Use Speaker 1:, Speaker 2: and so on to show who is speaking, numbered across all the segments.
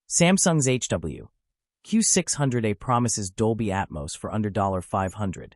Speaker 1: Samsung's HW-Q600A promises Dolby Atmos for under $500.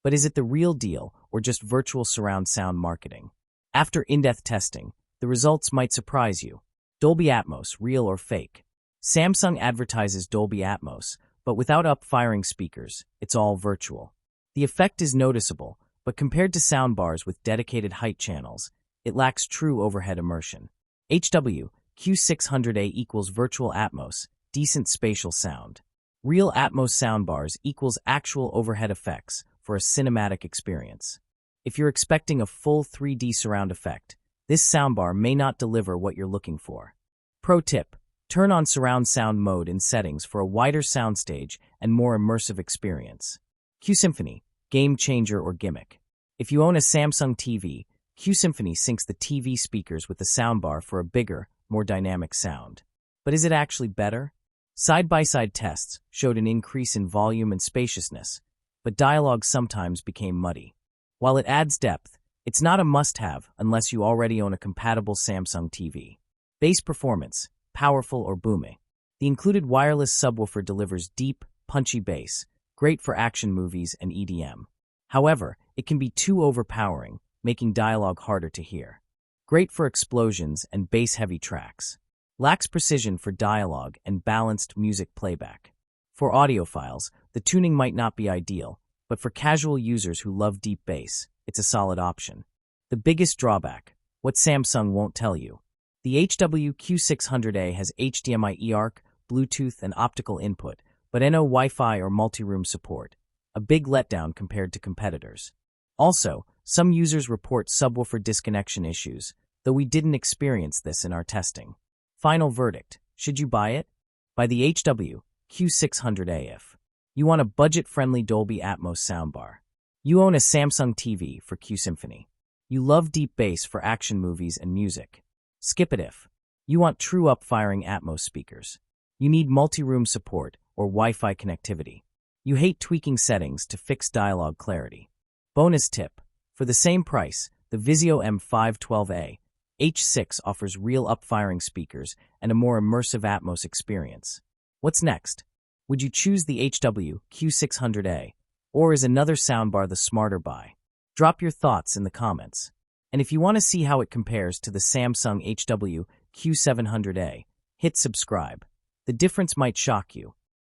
Speaker 1: But is it the real deal or just virtual surround sound marketing? After in-depth testing, the results might surprise you. Dolby Atmos, real or fake? Samsung advertises Dolby Atmos, but without up-firing speakers, it's all virtual. The effect is noticeable, but compared to soundbars with dedicated height channels, it lacks true overhead immersion. HW-Q600A equals virtual Atmos, decent spatial sound. Real Atmos soundbars equals actual overhead effects for a cinematic experience. If you're expecting a full 3D surround effect, this soundbar may not deliver what you're looking for. Pro tip: turn on surround sound mode in settings for a wider soundstage and more immersive experience. Q-Symphony, game changer or gimmick? If you own a Samsung TV, Q-Symphony syncs the TV speakers with the soundbar for a bigger, more dynamic sound. But is it actually better? Side-by-side tests showed an increase in volume and spaciousness, but dialogue sometimes became muddy. While it adds depth, it's not a must-have unless you already own a compatible Samsung TV. Bass performance, powerful or booming? The included wireless subwoofer delivers deep, punchy bass, great for action movies and EDM. However, it can be too overpowering, making dialogue harder to hear. Great for explosions and bass-heavy tracks. Lacks precision for dialogue and balanced music playback. For audiophiles, the tuning might not be ideal, but for casual users who love deep bass, it's a solid option. The biggest drawback: what Samsung won't tell you. The HW-Q600A has HDMI eARC, Bluetooth, and optical input, but no Wi-Fi or multi-room support, a big letdown compared to competitors. Also, some users report subwoofer disconnection issues, though we didn't experience this in our testing. Final verdict: should you buy it? Buy the HW-Q600A if you want a budget-friendly Dolby Atmos soundbar. You own a Samsung TV for Q-Symphony. You love deep bass for action movies and music. Skip it if you want true up-firing Atmos speakers. You need multi-room support or Wi-Fi connectivity. You hate tweaking settings to fix dialogue clarity. Bonus tip: for the same price, the Vizio M512A H6 offers real up-firing speakers and a more immersive Atmos experience. What's next? Would you choose the HW-Q600A, or is another soundbar the smarter buy? Drop your thoughts in the comments. And if you want to see how it compares to the Samsung HW-Q700A, hit subscribe. The difference might shock you.